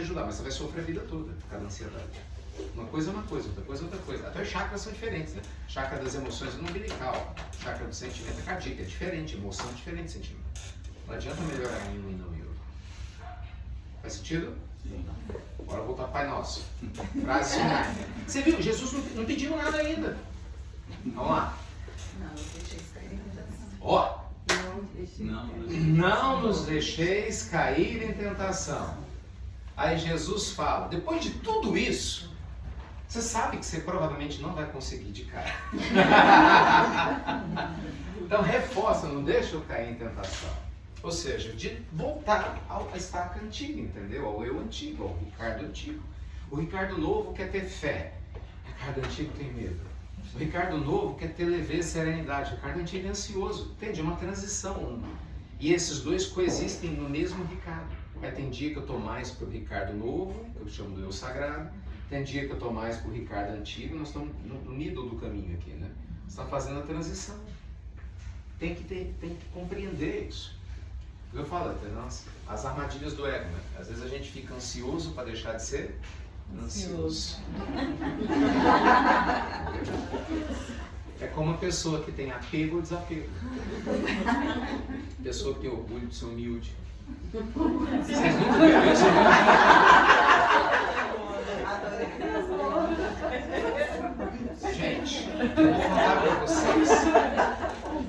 ajudar, mas você vai sofrer a vida toda por causa da ansiedade. Uma coisa é uma coisa, outra coisa é outra coisa. Até os chakras são diferentes, né? Chakra das emoções é no umbilical, chakra do sentimento é cardíaco, é diferente, emoção é diferente, sentimento. Não adianta melhorar em um e não em outro. Faz sentido? Sim. Bora voltar para o Pai Nosso. Frase final. Você viu? Jesus não pediu nada ainda. Vamos lá. Não deixeis cair em tentação. Ó. Não nos deixeis cair em tentação. Aí Jesus fala, depois de tudo isso, você sabe que você provavelmente não vai conseguir de cara. Então reforça, não deixa eu cair em tentação. Ou seja, de voltar à estaca antiga, entendeu? Ao eu antigo, ao Ricardo antigo. O Ricardo novo quer ter fé. O Ricardo antigo tem medo. O Ricardo novo quer ter leveza e serenidade. O Ricardo antigo é ansioso. Entende? É uma transição. E esses dois coexistem no mesmo Ricardo. Aí tem dia que eu estou mais para o Ricardo novo, eu chamo do eu sagrado. Tem dia que eu estou mais para o Ricardo antigo. Nós estamos no middle do caminho aqui, né? Você está fazendo a transição. Tem que compreender isso. Eu falo até, nossa, as armadilhas do ego, né? Às vezes a gente fica ansioso para deixar de ser ansioso. É como uma pessoa que tem apego ou desapego. Pessoa que tem orgulho de ser humilde. Vocês nunca viram isso, né? Gente, eu vou contar para vocês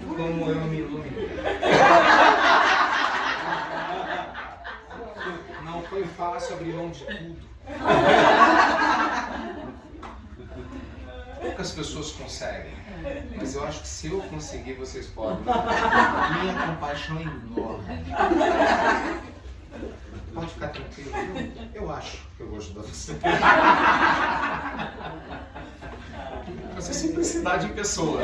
como eu me iluminei. Não foi fácil abrir mão de tudo. Poucas pessoas conseguem, mas eu acho que se eu conseguir, vocês podem. Minha compaixão é enorme. Pode ficar tranquilo, eu acho que eu vou ajudar você. Essa é simplicidade em pessoa.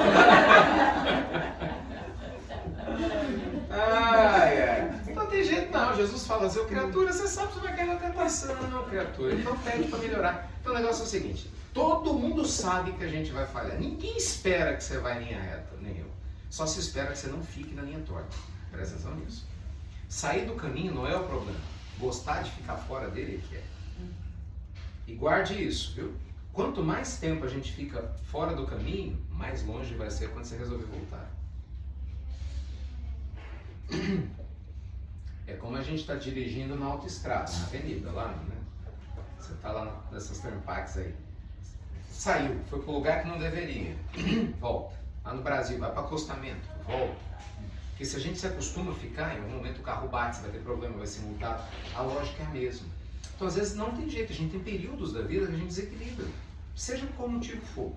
Ai, ai. Não tem jeito não, Jesus fala assim, criatura, você sabe que você vai cair na tentação, criatura. Então pede para melhorar. Então o negócio é o seguinte, todo mundo sabe que a gente vai falhar. Ninguém espera que você vá em linha reta, nem eu. Só se espera que você não fique na linha torta. Presta atenção nisso. Sair do caminho não é o problema. Gostar de ficar fora dele é que é. E guarde isso, viu? Quanto mais tempo a gente fica fora do caminho, mais longe vai ser quando você resolver voltar. É como a gente está dirigindo na autoestrada, na avenida lá, né? Você está lá nessas turnpikes aí. Saiu, foi para o lugar que não deveria. Volta. Lá no Brasil, vai para acostamento, volta. Porque se a gente se acostuma a ficar, em algum momento o carro bate, você vai ter problema, vai ser multado. A lógica é a mesma. Então às vezes não tem jeito, a gente tem períodos da vida que a gente desequilibra. Seja qual motivo for.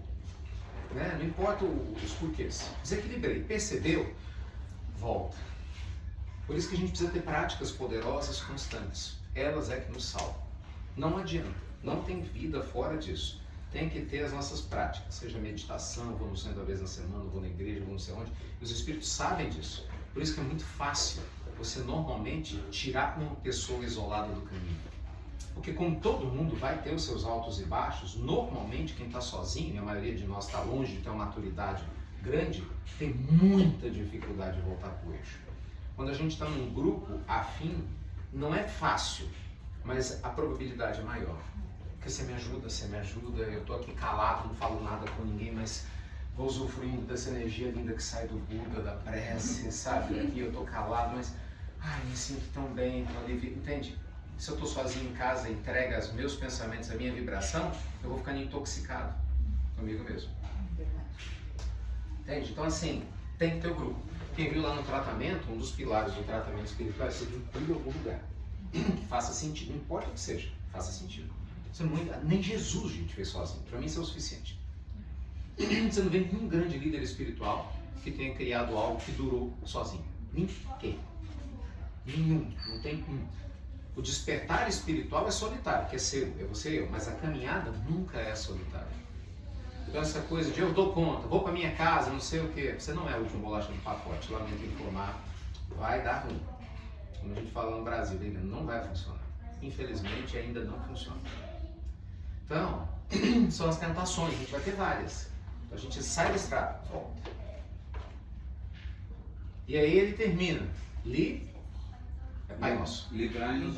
Né? Não importa os porquês. Desequilibrei, percebeu? Volta. Por isso que a gente precisa ter práticas poderosas constantes. Elas é que nos salvam. Não adianta. Não tem vida fora disso. Tem que ter as nossas práticas. Seja meditação, vou no centro uma vez na semana, vou na igreja, vou não sei onde. E os espíritos sabem disso. Por isso que é muito fácil você normalmente tirar uma pessoa isolada do caminho. Porque como todo mundo vai ter os seus altos e baixos, normalmente quem está sozinho, e a maioria de nós está longe de ter uma maturidade grande, tem muita dificuldade de voltar para o eixo. Quando a gente está num grupo afim, não é fácil, mas a probabilidade é maior. Porque você me ajuda, eu estou aqui calado, não falo nada com ninguém, mas vou usufruindo dessa energia linda que sai do Buda, da prece, sabe? Aqui eu estou calado, mas me sinto tão bem, tão alivio, entende? Se eu estou sozinho em casa e entrego os meus pensamentos, a minha vibração, eu vou ficando intoxicado comigo mesmo. Entende? Então assim, tem que ter o grupo. Quem viu lá no tratamento, um dos pilares do tratamento espiritual é você incluir algum lugar que faça sentido, não importa o que seja, faça sentido. Você não, nem Jesus, gente, fez sozinho. Para mim isso é o suficiente. Você não vê nenhum grande líder espiritual que tenha criado algo que durou sozinho. Ninguém. Nenhum. Não tem um. O despertar espiritual é solitário, que é seu, é você e eu, mas a caminhada nunca é solitária. Então essa coisa de eu dou conta, vou para minha casa, não sei o que, você não é o último bolacha do pacote, lamento informar, vai dar ruim. Como a gente fala no Brasil, não vai funcionar. Infelizmente ainda não funciona. Então, são as tentações, a gente vai ter várias. Então a gente sai da estrada, volta. E aí ele termina, é Pai Nosso. Livrai-nos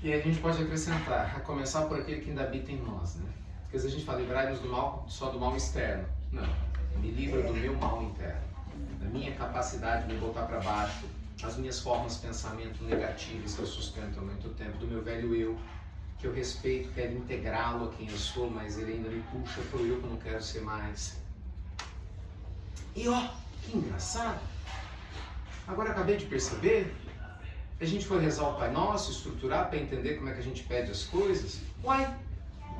E aí a gente pode acrescentar, a começar por aquele que ainda habita em nós, né? Porque às vezes a gente fala, livrai-nos do mal, só do mal externo. Não, me livra do meu mal interno, da minha capacidade de me botar para baixo, as minhas formas de pensamento negativas que eu sustento há muito tempo, do meu velho eu, que eu respeito, quero integrá-lo a quem eu sou, mas ele ainda me puxa para o eu que eu não quero ser mais. E ó, que engraçado, agora acabei de perceber, a gente foi rezar o Pai Nosso, estruturar para entender como é que a gente pede as coisas. Uai,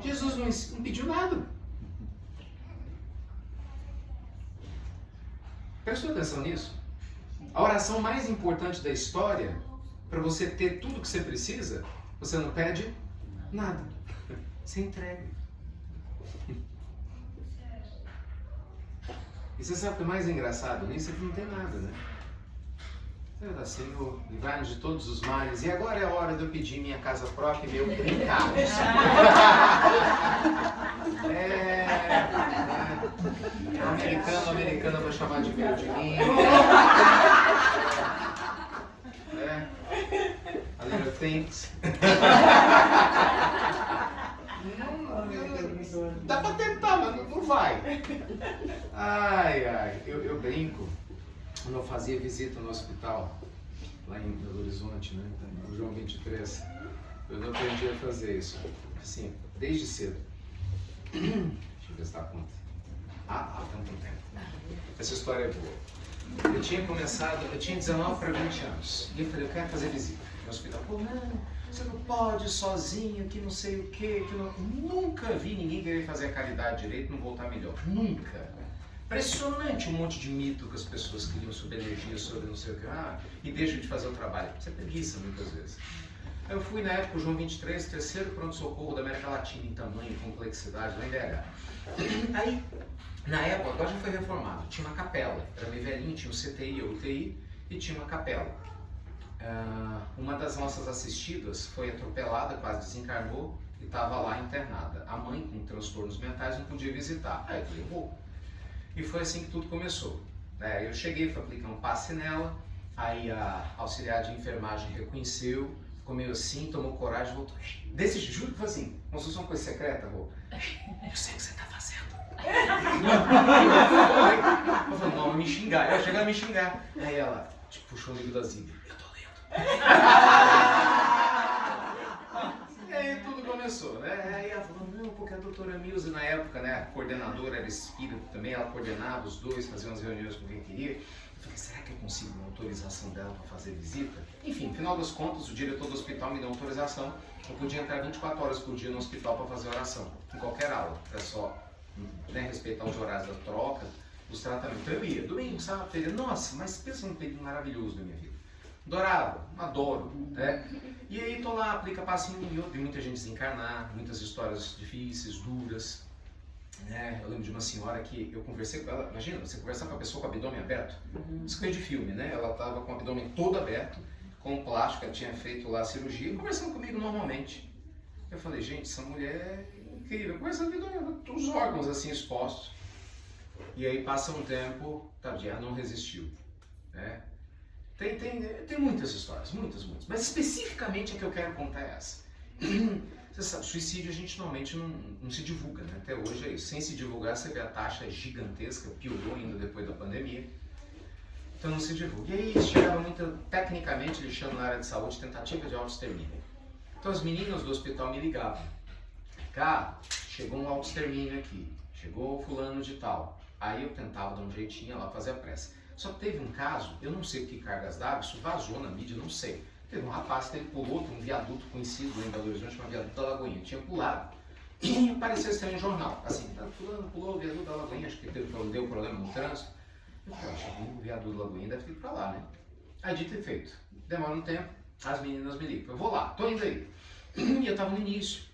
Jesus não pediu nada. Prestou atenção nisso? A oração mais importante da história, para você ter tudo que você precisa, você não pede nada. Você entrega. E você sabe o que é mais engraçado nisso? É que não tem nada, né? Senhor, livrai-nos de todos os males. E agora é a hora de eu pedir minha casa própria e meu brincar. Americana vai chamar de meu de mim. A little things. Dá pra tentar, mas não vai. Ai, eu brinco. Quando eu fazia visita no hospital, lá em Belo Horizonte, né, no João 23, eu não aprendi a fazer isso, assim, desde cedo. Deixa eu ver se dá conta. Tanto tempo. Essa história é boa. Eu tinha 19 para 20 anos, e eu falei, eu quero fazer visita no hospital. Pô, não, você não pode sozinho, que não sei o quê, que não... Nunca vi ninguém querer fazer a caridade direito e não voltar melhor. Nunca. Impressionante um monte de mito que as pessoas criam sobre energia, sobre não sei o que, e deixam de fazer o trabalho. Isso é preguiça muitas vezes. Eu fui na época, o João 23, terceiro pronto-socorro da América Latina em tamanho, complexidade, lá em BH. Aí, na época, agora já foi reformado, tinha uma capela, era meio velhinho, tinha o CTI, a UTI, e tinha uma capela. Uma das nossas assistidas foi atropelada, quase desencarnou, e estava lá internada. A mãe, com transtornos mentais, não podia visitar. Aí eu falei, vou. E foi assim que tudo começou. Eu cheguei, fui aplicar um passe nela, aí a auxiliar de enfermagem reconheceu, ficou meio assim, tomou coragem, voltou. Desse juro que foi assim, como se fosse uma coisa secreta, Rô. Eu sei o que você está fazendo. Eu falei, não, me xingar. Ela chegou a me xingar. Aí ela puxou o livro da Zíbia. Eu tô lendo. E aí tudo começou, né? Aí ela falou, não, porque a doutora Milza, na época, né, a coordenadora era espírita também, ela coordenava os dois, fazia umas reuniões com quem queria. Eu falei, será que eu consigo uma autorização dela para fazer visita? Enfim, no final das contas, o diretor do hospital me deu autorização. Eu podia entrar 24 horas por dia no hospital para fazer oração, em qualquer aula. É só respeitar os horários da troca, os tratamentos. Então eu ia, domingo, sábado, feira. Nossa, mas pensa num período maravilhoso da minha vida. Adorava, adoro, né? E aí tô lá, aplica passinho e outro, vi muita gente desencarnar, muitas histórias difíceis, duras, né? Eu lembro de uma senhora que eu conversei com ela, imagina, você conversar com a pessoa com o abdômen aberto, isso coisa de filme, né? Ela tava com o abdômen todo aberto, com plástico, ela tinha feito lá a cirurgia, conversando comigo normalmente. Eu falei, gente, essa mulher é incrível, conversando comigo, os órgãos assim expostos. E aí passa um tempo, ela não resistiu, né? Tem muitas histórias, muitas. Mas especificamente a que eu quero contar é essa. Você sabe, suicídio a gente normalmente não se divulga, né? Até hoje é isso. Sem se divulgar, você vê a taxa gigantesca, piorou ainda depois da pandemia. Então não se divulga. E aí chegava muito, tecnicamente, eles chamam na área de saúde, tentativa de autoextermínio. Então as meninas do hospital me ligavam. Cara, chegou um autoextermínio aqui, chegou fulano de tal. Aí eu tentava dar um jeitinho lá, fazer a pressa. Só que teve um caso, eu não sei o que cargas d'água, isso vazou na mídia, não sei. Teve um rapaz que ele pulou de um viaduto conhecido lá em Belo Horizonte, chamado Viaduto da Lagoinha. Tinha pulado. E apareceu isso aí no jornal. Assim, fulano pulou o viaduto da Lagoinha, acho que deu problema no trânsito. Eu falei, o viaduto da Lagoinha deve ter ido pra lá, né? Aí dito e feito. Demora um tempo, as meninas me ligam. Eu vou lá, tô indo aí. E eu tava no início.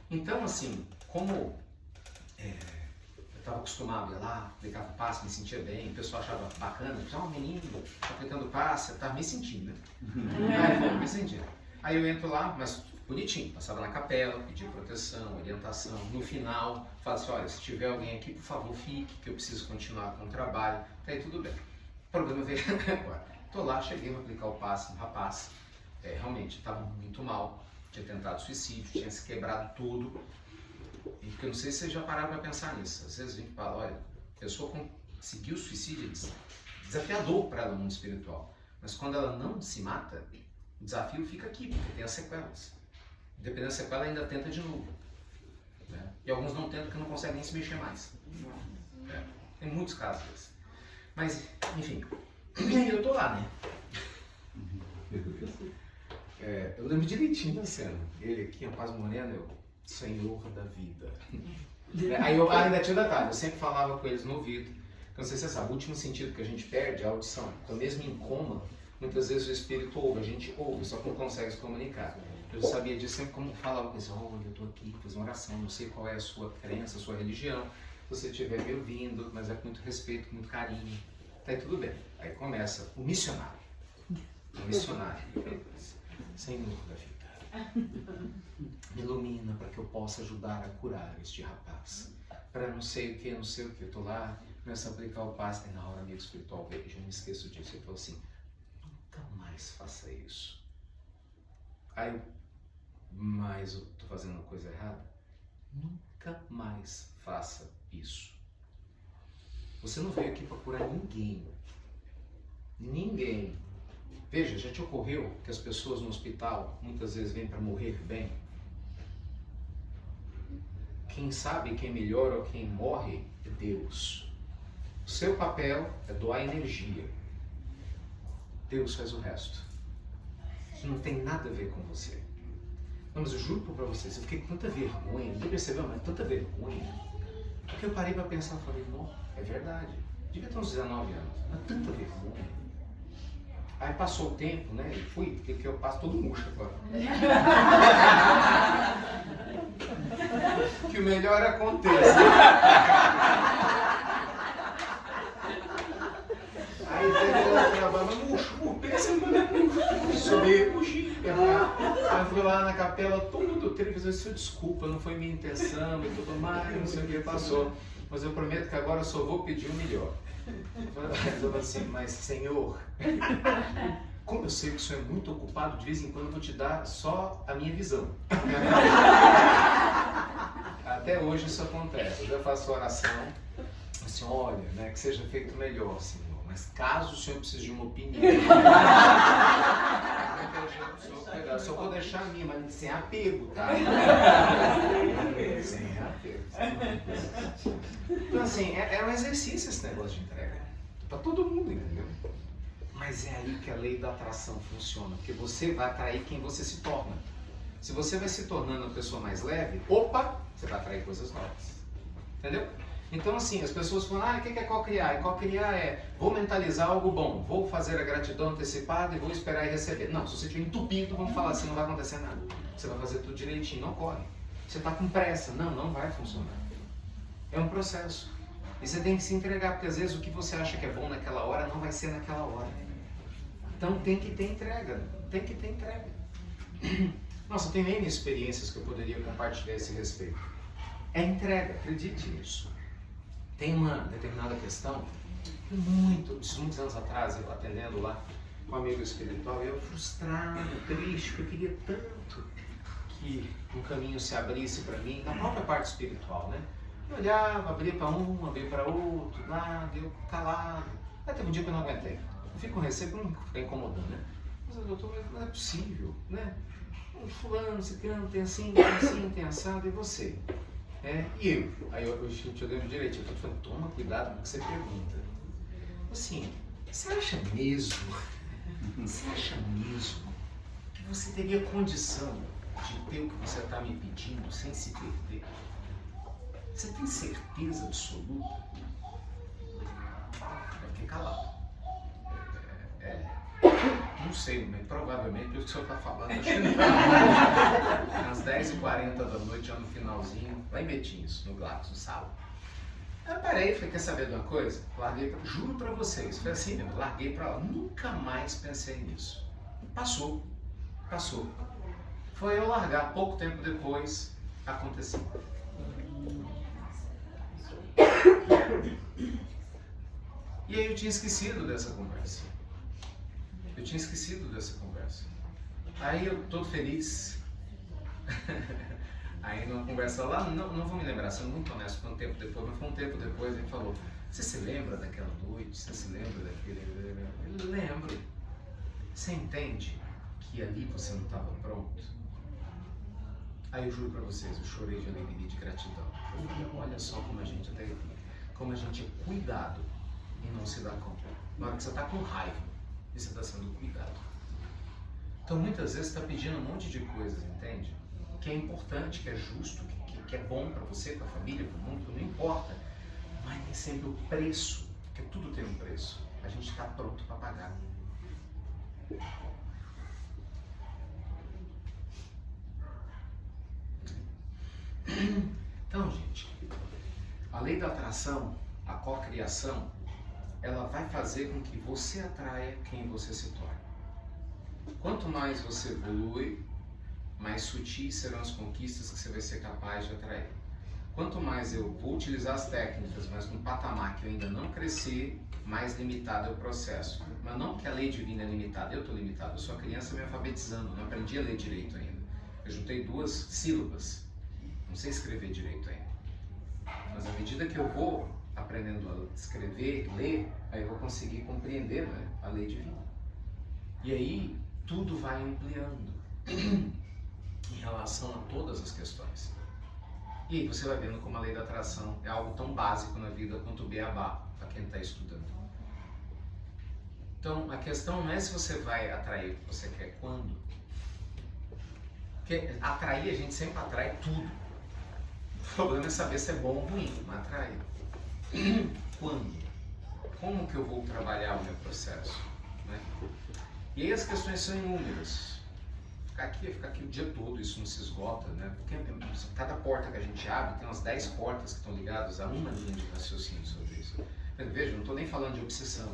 Então, assim, como eu estava acostumado a ir lá, aplicava passe, me sentia bem, o pessoal achava bacana, um menino aplicando passe, eu estava me sentindo, né? Me sentindo. Aí eu entro lá, mas bonitinho, passava na capela, pedia proteção, orientação. No final, falo assim, olha, se tiver alguém aqui, por favor, fique, que eu preciso continuar com o trabalho. Até aí tudo bem. O problema veio agora. Estou lá, cheguei a aplicar o passe no rapaz. Realmente, estava muito mal. tinha tentado suicídio, tinha se quebrado tudo. E que eu não sei se vocês já pararam para pensar nisso. Às vezes a gente fala, olha, a pessoa conseguiu o suicídio, desafiador para ela no mundo espiritual. Mas quando ela não se mata, o desafio fica aqui, porque tem as sequelas. Dependendo da sequela, ainda tenta de novo. Né? E alguns não tentam porque não conseguem nem se mexer mais. Tem muitos casos desses. Mas, enfim, eu tô lá, né? Eu lembro direitinho da cena. Ele aqui, Paz Moreno, eu, Senhor da vida. Aí eu ainda tinha detalhe, eu sempre falava com eles no ouvido. Não sei se você sabe, o último sentido que a gente perde é a audição. Então, mesmo em coma, muitas vezes o espírito ouve, a gente ouve, só que não consegue se comunicar. Eu sabia disso sempre como falava com eles, olha, eu estou aqui, fiz uma oração, não sei qual é a sua crença, a sua religião. Se você estiver me ouvindo, mas é com muito respeito, com muito carinho, tá aí tudo bem. Aí começa o missionário. O missionário. Senhor da vida, me ilumina para que eu possa ajudar a curar este rapaz. Para não sei o que, não sei o que. Eu estou lá, começo a aplicar o passe, e na hora amigo espiritual veio, eu não esqueço disso. Ele falou assim, nunca mais faça isso. Aí eu, mas eu estou fazendo uma coisa errada? Nunca mais faça isso. Você não veio aqui para curar ninguém. Ninguém. Veja, já te ocorreu que as pessoas no hospital muitas vezes vêm para morrer bem? Quem sabe quem melhora ou quem morre é Deus. O seu papel é doar energia. Deus faz o resto. Isso não tem nada a ver com você. Não, mas eu juro para vocês, eu fiquei com tanta vergonha. Não percebeu, mas tanta vergonha. Porque eu parei para pensar e falei, não, é verdade. Devia ter uns 19 anos, mas tanta vergonha. Aí passou o tempo, né? E fui, porque eu passo todo murcho agora. Que o melhor aconteça. Aí eu trabalhava murcho, pensa em subir, murchinho. Aí eu fui lá na capela, todo triste, isso desculpa, não foi minha intenção e tudo mais, não sei o que passou. Mas eu prometo que agora eu só vou pedir o melhor. Eu falei assim, mas Senhor, como eu sei que o Senhor é muito ocupado, de vez em quando eu vou te dar só a minha visão. Até hoje isso acontece. Eu já faço oração, assim, olha, né, que seja feito melhor, Senhor. Mas caso o Senhor precise de uma opinião, eu só vou deixar a minha, mas sem apego, tá? Sem apego. Então assim, é um exercício esse negócio de entrega. Para todo mundo, entendeu? Mas é aí que a lei da atração funciona, porque você vai atrair quem você se torna. Se você vai se tornando uma pessoa mais leve, opa, você vai atrair coisas novas. Entendeu? Então assim, as pessoas falam, o que é co-criar? E co-criar é, vou mentalizar algo bom, vou fazer a gratidão antecipada e vou esperar e receber. Não, se você estiver entupido, vamos falar assim, não vai acontecer nada. Você vai fazer tudo direitinho, não corre. Você está com pressa, não vai funcionar. É um processo. E você tem que se entregar, porque às vezes o que você acha que é bom naquela hora não vai ser naquela hora. Então tem que ter entrega, tem que ter entrega. Nossa, tem N experiências que eu poderia compartilhar a esse respeito. É entrega, acredite nisso. Tem uma determinada questão, muitos anos atrás, eu atendendo lá um amigo espiritual, e eu frustrado, triste, porque eu queria tanto que um caminho se abrisse para mim, na própria parte espiritual, né? Eu olhava, abria para um, abria para outro, lá, deu calado. Aí teve um dia que eu não aguentei. Eu fico com receio para não ficar incomodando, né? Mas doutor, não é possível, né? Fulano, ciclano, tem assim, tem assado, e você? E eu? Aí eu lembro direitinho, eu tô falando, toma cuidado com o que você pergunta. Assim, você acha mesmo que você teria condição de ter o que você está me pedindo sem se perder? Você tem certeza absoluta? Eu fiquei calado. Não sei, mas provavelmente pelo que o senhor está falando, acho que não. Às 10h40 da noite, já no finalzinho, lá em Betinhos, no Glax, no sábado. Aí eu parei e falei, quer saber de uma coisa? Larguei, juro pra vocês, foi assim mesmo, larguei pra lá, nunca mais pensei nisso. Passou. Foi eu largar, pouco tempo depois, aconteceu. E aí eu tinha esquecido dessa conversa. Aí eu todo feliz, Aí numa conversa lá, não vou me lembrar, sendo muito honesto, foi um tempo depois, mas foi um tempo depois, ele falou, você se lembra daquela noite? Você se lembra daquele... Eu lembro. Você entende que ali você não estava pronto? Aí eu juro pra vocês, eu chorei de alegria e de gratidão. Eu falei, olha só como a gente é cuidado e não se dá conta. Na hora que você está com raiva e você está sendo cuidado. Então muitas vezes você está pedindo um monte de coisas, entende? Que é importante, que é justo, que é bom para você, para a família, para o mundo, não importa. Mas nem sempre o preço, porque tudo tem um preço. A gente está pronto para pagar. Então, gente, a lei da atração, a cocriação, ela vai fazer com que você atraia quem você se torna. Quanto mais você evolui, mais sutis serão as conquistas que você vai ser capaz de atrair. Quanto mais eu vou utilizar as técnicas, mas num patamar que eu ainda não cresci, mais limitado é o processo. Mas não que a lei divina é limitada, eu estou limitado, eu sou a criança me alfabetizando, não aprendi a ler direito ainda. Eu juntei 2 sílabas, não sei escrever direito ainda. Mas à medida que eu vou aprendendo a escrever, ler, aí eu vou conseguir compreender, né, a lei divina. E aí tudo vai ampliando em relação a todas as questões. E aí você vai vendo como a lei da atração é algo tão básico na vida quanto o beabá, para quem está estudando. Então a questão não é se você vai atrair o que você quer, quando. Porque atrair, a gente sempre atrai tudo. O problema é saber se é bom ou ruim, mas atrai. Quando? Como que eu vou trabalhar o meu processo? Né? E aí as questões são inúmeras. Ficar aqui o dia todo, isso não se esgota, né? Porque cada porta que a gente abre tem umas 10 portas que estão ligadas a uma linha de raciocínio sobre isso. Veja, não estou nem falando de obsessão,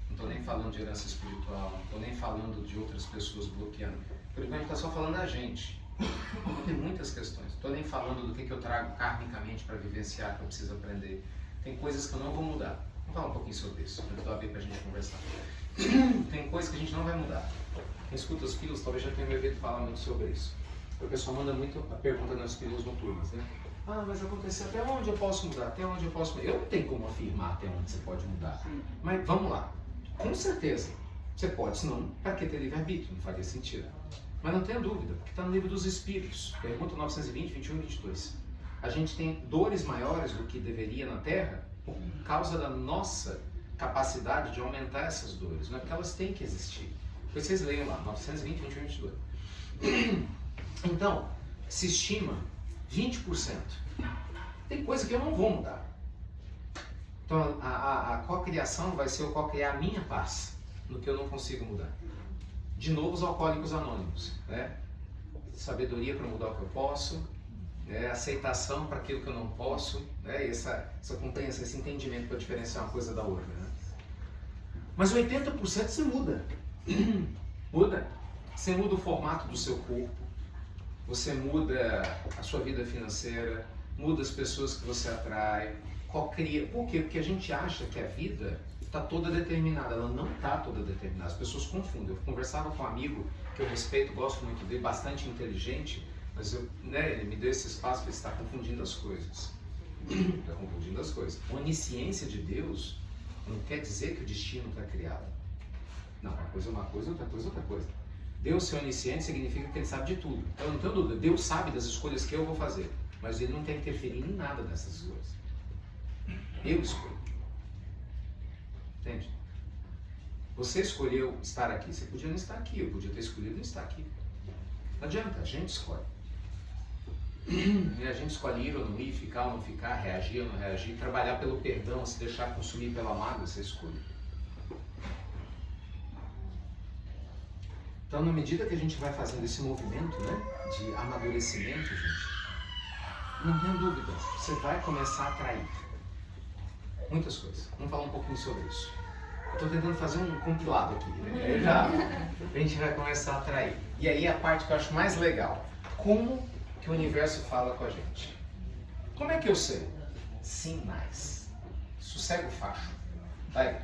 não estou nem falando de herança espiritual, não estou nem falando de outras pessoas bloqueando. Por enquanto a gente está só falando da gente. Tem muitas questões. Não estou nem falando do que eu trago karmicamente para vivenciar, que eu preciso aprender. Tem coisas que eu não vou mudar. Vamos falar um pouquinho sobre isso, para eu abrir para a gente conversar. Tem coisas que a gente não vai mudar. Quem escuta os filhos talvez já tenha me ouvido falar muito sobre isso. O pessoal manda muito a pergunta nas filhas noturnas, né? Ah, mas aconteceu, até onde eu posso mudar? Até onde eu posso mudar? Eu não tenho como afirmar até onde você pode mudar. Mas vamos lá. Com certeza, você pode, senão, para que ter livre-arbítrio? Não faria sentido. Mas não tenha dúvida, porque está no livro dos Espíritos. Pergunta 920, 21 e 22. A gente tem dores maiores do que deveria na Terra por causa da nossa capacidade de aumentar essas dores. Não é porque elas têm que existir. Depois vocês leiam lá, 920, 21 e 22. Então, se estima 20%. Tem coisa que eu não vou mudar. Então, a cocriação vai ser eu cocriar a minha paz no que eu não consigo mudar. De novo, os alcoólicos anônimos, né? Sabedoria para mudar o que eu posso, né? Aceitação para aquilo que eu não posso, né? Essa compreensão, esse entendimento para diferenciar uma coisa da outra, né? Mas 80% você muda. Muda. Você muda o formato do seu corpo, você muda a sua vida financeira, muda as pessoas que você atrai, cocria. Por quê? Porque a gente acha que a vida está toda determinada. Ela não está toda determinada. As pessoas confundem. Eu conversava com um amigo que eu respeito, gosto muito dele, bastante inteligente, mas ele me deu esse espaço para estar confundindo as coisas. Está confundindo as coisas. A onisciência de Deus não quer dizer que o destino está criado. Não, uma coisa é uma coisa, outra coisa é outra coisa. Deus ser onisciente significa que ele sabe de tudo. Então eu não tenho dúvida, Deus sabe das escolhas que eu vou fazer, mas ele não quer interferir em nada dessas escolhas. Eu escolho. Entende? Você escolheu estar aqui, você podia não estar aqui, eu podia ter escolhido não estar aqui. Não adianta, a gente escolhe. E a gente escolhe ir ou não ir, ficar ou não ficar, reagir ou não reagir, trabalhar pelo perdão, se deixar consumir pela mágoa, você escolhe. Então, na medida que a gente vai fazendo esse movimento, né, de amadurecimento, gente, não tenha dúvida, você vai começar a atrair muitas coisas. Vamos falar um pouquinho sobre isso. Eu estou tentando fazer um compilado aqui, né? A gente vai começar a atrair. E aí a parte que eu acho mais legal, como que o universo fala com a gente? Como é que eu sei? Sinais. Sossega o facho. Vai.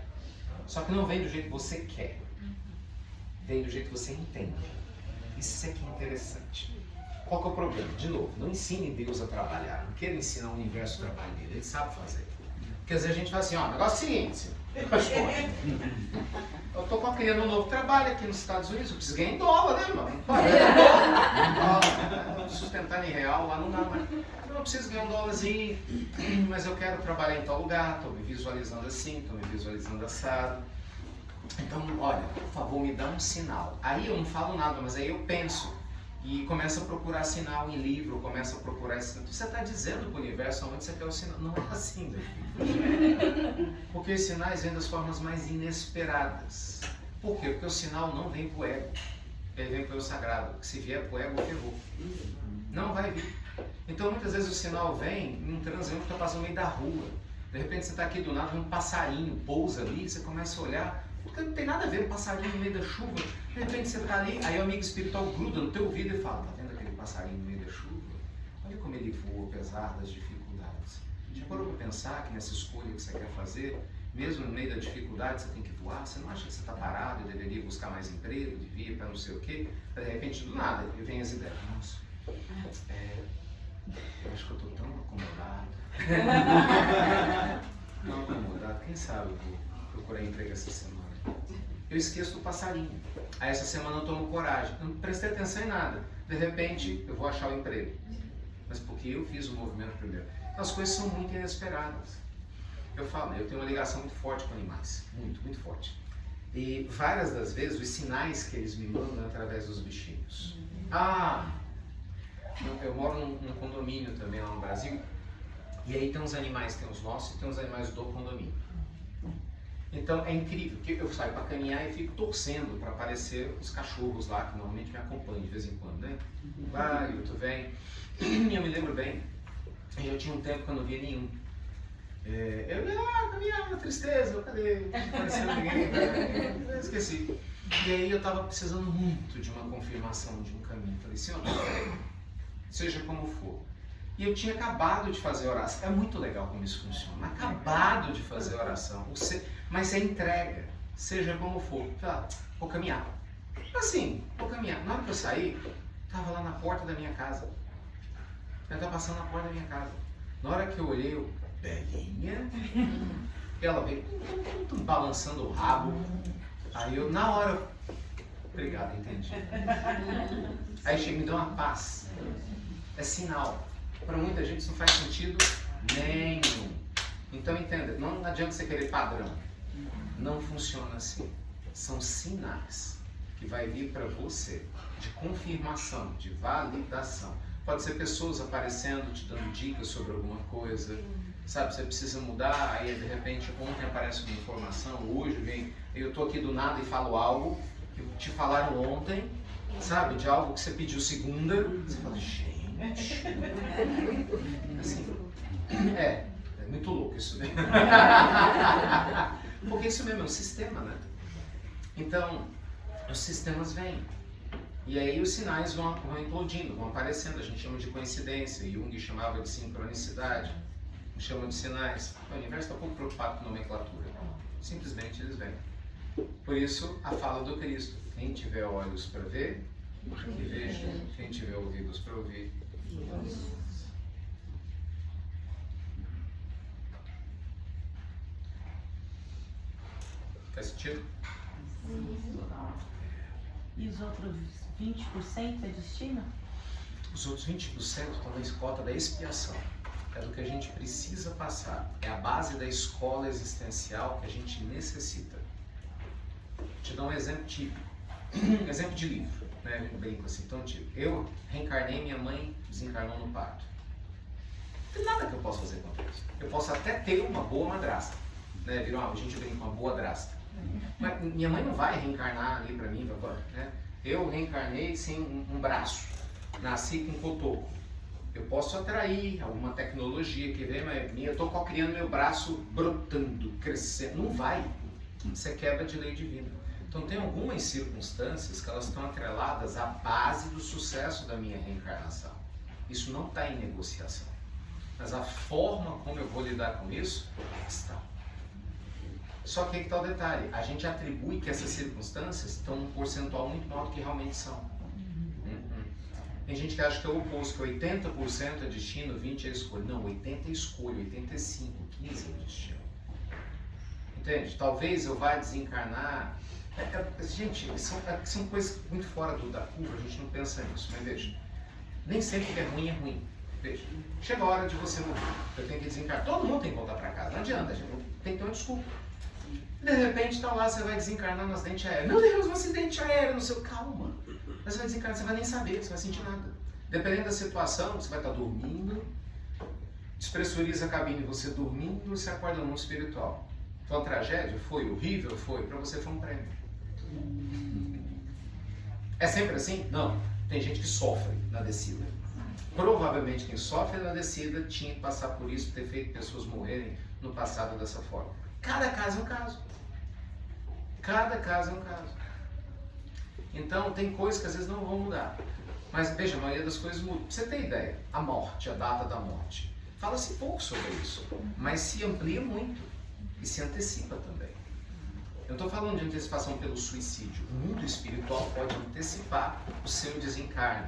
Só que não vem do jeito que você quer. Vem do jeito que você entende. Isso é que é interessante. qual que é o problema? De novo, não ensine Deus a trabalhar, não queira ensinar o universo o trabalho dele, ele sabe fazer. Porque às vezes a gente fala assim, ó, o negócio é o seguinte, eu tô criando um novo trabalho aqui nos Estados Unidos, eu preciso ganhar em dólar, né, mano? Sustentar em real lá não dá mais. Eu preciso ganhar um dólarzinho, mas eu quero trabalhar em tal lugar, estou me visualizando assim, estou me visualizando assado. Então, olha, por favor, me dá um sinal. Aí eu não falo nada, mas aí eu penso e começo a procurar sinal em livro, começo a procurar esse... Você está dizendo para o universo onde você quer o sinal. Não é assim, meu filho. Porque os sinais vêm das formas mais inesperadas. Por quê? Porque o sinal não vem para o ego, ele vem para o sagrado. Se vier para o ego, ferrou. Não vai vir. Então, muitas vezes o sinal vem num transeunte que está passando no meio da rua. De repente você está aqui do nada, vem um passarinho, pousa ali, você começa a olhar, porque não tem nada a ver um passarinho no meio da chuva. De repente você está ali, aí o amigo espiritual gruda no teu ouvido e fala, tá vendo aquele passarinho no meio da chuva? Olha como ele voa, apesar das dificuldades. Já parou para pensar que nessa escolha que você quer fazer, mesmo no meio da dificuldade você tem que voar? Você não acha que você está parado e deveria buscar mais emprego, devia para não sei o quê? De repente, do nada, vem as ideias. Nossa, eu acho que eu estou tão acomodado. Não acomodado, quem sabe eu vou procurar emprego essa semana. Eu esqueço do passarinho. Aí essa semana eu tomo coragem. Não prestei atenção em nada. De repente eu vou achar o emprego. Mas porque eu fiz o movimento primeiro. Então as coisas são muito inesperadas. Eu falo, eu tenho uma ligação muito forte com animais. Muito, muito forte. E várias das vezes os sinais que eles me mandam é através dos bichinhos. Eu moro num condomínio também lá no Brasil, e aí tem uns animais, tem os nossos e tem os animais do condomínio. Então é incrível, que eu saio para caminhar e fico torcendo para aparecer os cachorros lá, que normalmente me acompanham de vez em quando, né? Vai, outro vem. E eu me lembro bem, eu tinha um tempo que eu não via nenhum. Caminhava na tristeza, cadê? Não apareceu ninguém, eu esqueci. E aí eu estava precisando muito de uma confirmação de um caminho. Falei, Senhor, seja como for. E eu tinha acabado de fazer oração. É muito legal como isso funciona. Acabado de fazer oração. Mas é entrega, seja como for. Vou caminhar. Assim, vou caminhar. Na hora que eu saí, estava lá na porta da minha casa. Ela estava passando na porta da minha casa. Na hora que eu olhei, eu, Belinha. Ela veio balançando o rabo. Aí eu, na hora, obrigado, entendi. Aí chega, me deu uma paz. É sinal. Para muita gente isso não faz sentido nenhum. Então entenda, não adianta você querer padrão. Não funciona assim. São sinais que vai vir para você de confirmação, de validação. Pode ser pessoas aparecendo, te dando dicas sobre alguma coisa. Sabe, você precisa mudar, aí de repente ontem aparece uma informação, hoje vem, eu estou aqui do nada e falo algo que te falaram ontem, sabe, de algo que você pediu segunda, você fala, gente, assim, é muito louco isso mesmo. Porque isso mesmo é um sistema, né? Então, os sistemas vêm. E aí os sinais vão implodindo, vão aparecendo, a gente chama de coincidência, Jung chamava de sincronicidade. Chama de sinais. O universo está um pouco preocupado com nomenclatura. Simplesmente eles vêm. Por isso, a fala do Cristo. Quem tiver olhos para ver, que veja. Quem tiver ouvidos para ouvir. Faz sentido? E os outros 20% é destino? Os outros 20% estão na cota da expiação. É do que a gente precisa passar. É a base da escola existencial que a gente necessita. Vou te dar um exemplo típico. Exemplo de livro, né? Eu brinco assim, tão típico. Eu reencarnei, minha mãe desencarnou no parto. Não tem nada que eu possa fazer contra isso. Eu posso até ter uma boa madrasta, né? A gente brinca com uma boa drasta. Mas minha mãe não vai reencarnar ali pra mim, né? Eu reencarnei sem um braço. Nasci com cotoco. Eu posso atrair alguma tecnologia que vem, mas eu estou criando meu braço brotando, crescendo. Não vai. Você quebra de lei divina. Então tem algumas circunstâncias que elas estão atreladas à base do sucesso da minha reencarnação. Isso não está em negociação. Mas a forma como eu vou lidar com isso, está. Só que aí que está o detalhe. A gente atribui que essas circunstâncias estão um percentual muito maior do que realmente são. Tem gente que acha que é o oposto, que 80% é destino, 20% é escolha. Não, 80% é escolha, 85%, 15% é destino. Entende? Talvez eu vá desencarnar. Gente, são coisas muito fora da curva, a gente não pensa nisso, mas veja, nem sempre que é ruim é ruim. Veja, chega a hora de você morrer, eu tenho que desencarnar. Todo mundo tem que voltar para casa, não adianta, gente, tem que ter uma desculpa. De repente, tá lá, você vai desencarnar no acidente aéreo. Meu Deus, um acidente aéreo no seu... Calma. Mas você vai desencarnar, você vai nem saber, você vai sentir nada. Dependendo da situação, você vai estar dormindo, despressuriza a cabine, você dormindo, você acorda no mundo espiritual. Foi uma tragédia? Foi. Horrível? Foi. Para você foi um prêmio. É sempre assim? Não. Tem gente que sofre na descida. Provavelmente quem sofre na descida tinha que passar por isso, ter feito pessoas morrerem no passado dessa forma. Cada caso é um caso. Cada caso é um caso. Então, tem coisas que às vezes não vão mudar. Mas veja, a maioria das coisas muda. Pra você ter ideia, a morte, a data da morte. Fala-se pouco sobre isso, mas se amplia muito e se antecipa também. Eu estou falando de antecipação pelo suicídio. O mundo espiritual pode antecipar o seu desencarne.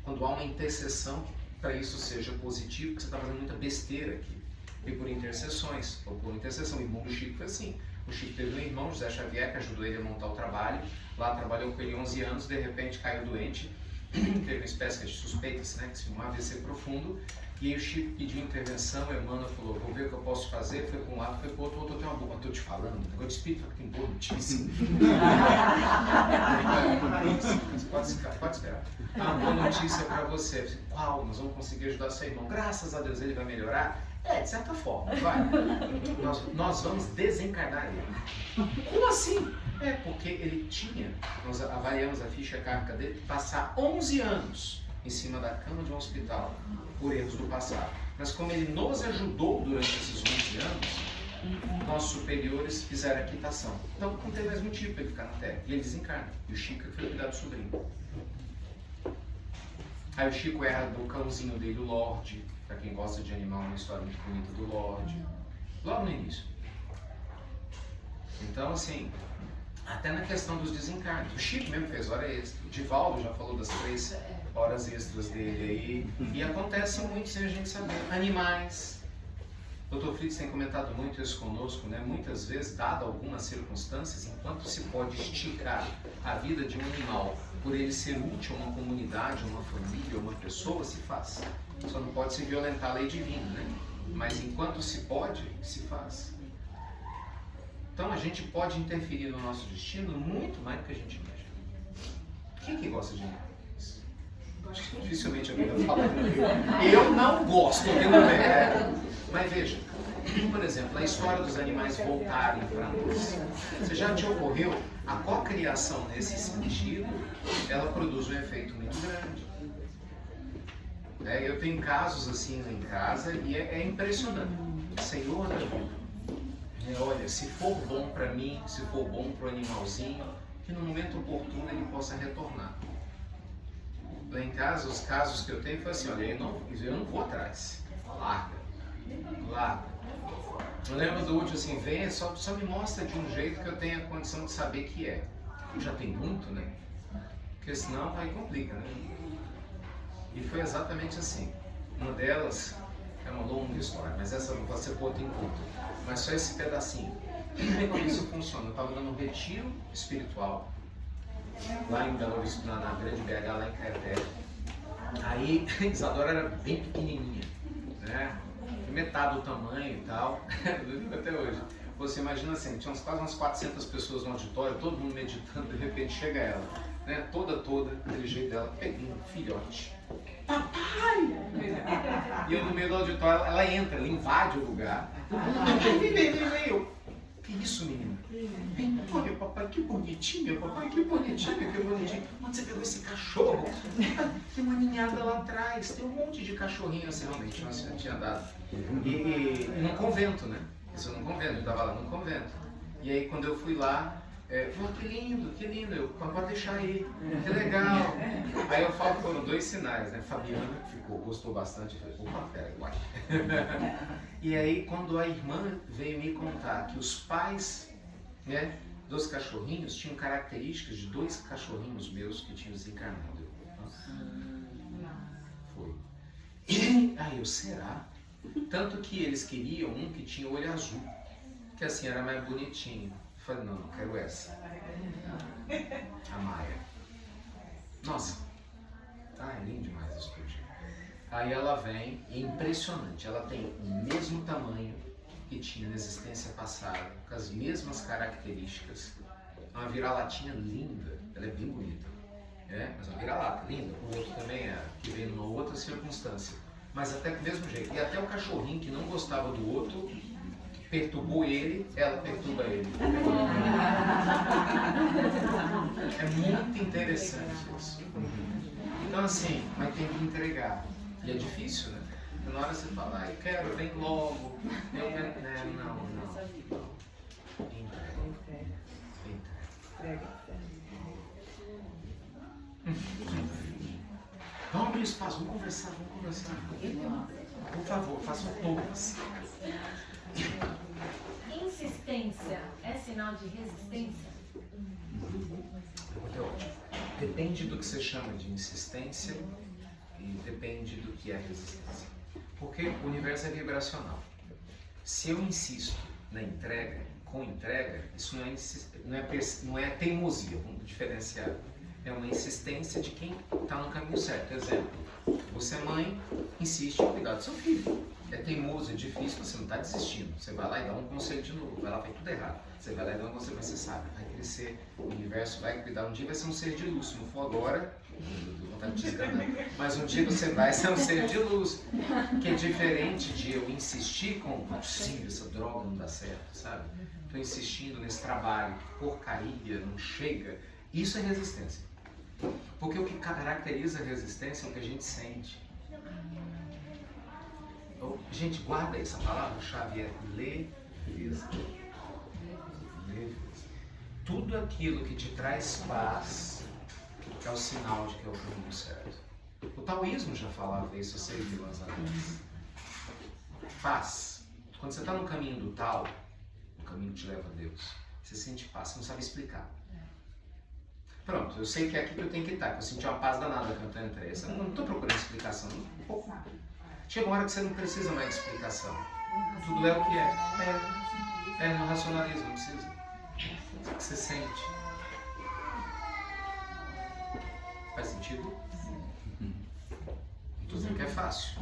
Quando há uma intercessão para isso seja positivo, porque você está fazendo muita besteira aqui. E por intercessões, ou por intercessão. O irmão do Chico foi assim. O Chico teve um irmão, José Xavier, que ajudou ele a montar o trabalho. Lá trabalhou com ele 11 anos, de repente caiu doente. Teve uma espécie de suspeita, né, que se um AVC profundo. E aí o Chico pediu intervenção, a Emmanuel falou, vou ver o que eu posso fazer. Foi para um lado, foi para o outro, tem uma boa, estou te falando, o negócio de espírito tem boa notícia. Pode esperar. Uma boa notícia para você. Qual? Nós vamos conseguir ajudar seu irmão. Graças a Deus ele vai melhorar. De certa forma, vai. Nós vamos desencarnar ele. Como assim? Porque ele tinha, nós avaliamos a ficha kármica dele, passar 11 anos em cima da cama de um hospital por erros do passado. Mas como ele nos ajudou durante esses 11 anos, nossos superiores fizeram a quitação. Então não tem mais motivo para ele ficar na Terra. E ele desencarna. E o Chico foi cuidar do sobrinho. Aí o Chico era do cãozinho dele, o Lorde. Para quem gosta de animal, uma história muito bonita do Lorde. Logo no início. Então, assim, até na questão dos desencarnes. O Chico mesmo fez hora extra. O Divaldo já falou das 3 horas extras dele aí. E acontece muito sem a gente saber. Animais. O Dr. Fritz tem comentado muito isso conosco, né? Muitas vezes, dado algumas circunstâncias, enquanto se pode esticar a vida de um animal por ele ser útil a uma comunidade, a uma família, a uma pessoa, se faz. Só não pode se violentar a lei divina, né? Mas enquanto se pode, se faz. Então a gente pode interferir no nosso destino muito mais do que a gente imagina. Quem que gosta de animais? Acho que dificilmente alguém vai falar comigo. Eu não gosto, mas veja, por exemplo, a história dos animais voltarem para nós. Você já te ocorreu? A cocriação nesse sentido, ela produz um efeito muito grande. Eu tenho casos assim lá em casa e é impressionante. Senhor da vida. Olha, se for bom para mim, se for bom para o animalzinho, que no momento oportuno ele possa retornar. Lá em casa, os casos que eu tenho foi assim, olha, eu não vou atrás. Larga. Eu lembro do último assim, vem, só me mostra de um jeito que eu tenha a condição de saber que é. Já tem muito, né? Porque senão aí complica, né? E foi exatamente assim. Uma delas é uma longa história, mas essa não pode ser por outro encontro. Mas só esse pedacinho. E como isso funciona? Eu estava dando um retiro espiritual lá em Belo Horizonte, na Grande BH, lá em Caeté. Aí Isadora era bem pequenininha, né? Metade do tamanho e tal. Eu lembro até hoje. Você imagina assim, tinha quase umas 400 pessoas no auditório, todo mundo meditando, de repente chega ela, né? Toda, aquele jeito dela, peguei um filhote. Papai! E eu no meio do auditório, ela entra, ela invade o lugar. Vem, eu. Que isso, menina? Olha, papai, que bonitinho, papai, que bonitinho, que bonitinho. Onde você pegou esse cachorro? Tem uma ninhada lá atrás, tem um monte de cachorrinho assim, realmente, nós tinha dado. E num convento, né? Isso num convento, eu estava lá num convento. E aí quando eu fui lá, que lindo, eu, pode deixar aí, que legal. Aí eu falo que foram 2 sinais, né? Fabiana gostou bastante, falei, opa, peraí, uai. E aí quando a irmã veio me contar que os pais, né, dos cachorrinhos tinham características de 2 cachorrinhos meus que tinham desencarnado. Foi. E aí eu, será? Tanto que eles queriam um que tinha olho azul, que assim era mais bonitinho. Eu falei, não, não quero essa. A Maia. Nossa. Ah, é lindo demais esse projeto. Aí ela vem, e é impressionante, ela tem o mesmo tamanho que tinha na existência passada, com as mesmas características. Uma vira-latinha linda, ela é bem bonita. Mas uma vira-lata, linda. O outro também é, que veio numa outra circunstância. Mas até do mesmo jeito. E até o cachorrinho que não gostava do outro, perturbou ele, ela perturba ele. É muito interessante isso. Então assim, mas tem que entregar. E é difícil, né? Na hora você fala, eu quero, vem logo. Eu quero, né? Não. Entrega. Vamos abrir espaço, vamos conversar. Por favor, façam todas. Insistência é sinal de resistência? É ótimo. Depende do que você chama de insistência e depende do que é resistência. Porque o universo é vibracional. Se eu insisto na entrega, com entrega, isso não é teimosia, vamos diferenciar. É uma insistência de quem está no caminho certo. Exemplo, você mãe insiste em cuidar do seu filho. É teimoso, é difícil, você não está desistindo. Você vai lá e dá um conselho de novo, vai lá e faz tudo errado. Você vai lá e dá um conselho, mas você sabe, vai crescer, o universo vai cuidar. Um dia vai ser um ser de luz, se não for agora, eu vou estar te desganando. Mas um dia você vai ser um ser de luz. Que é diferente de eu insistir com, sim, essa droga não dá certo, sabe? Estou insistindo nesse trabalho, porcaria, não chega. Isso é resistência. Porque o que caracteriza a resistência é o que a gente sente. Então, gente, guarda essa palavra-chave, é leveza. Tudo aquilo que te traz paz é o sinal de que é o caminho certo. O taoísmo já falava isso há 6.000 anos atrás. Paz. Quando você está no caminho do Tao, o caminho que te leva a Deus, você sente paz, você não sabe explicar. Pronto, eu sei que é aqui que eu tenho que estar, que eu senti uma paz danada quando eu entrei. Eu não estou procurando explicação. Chega uma hora que você não precisa mais de explicação. Tudo é o que é. No racionalismo, não precisa. É o que você sente. Faz sentido? Não estou dizendo que é fácil.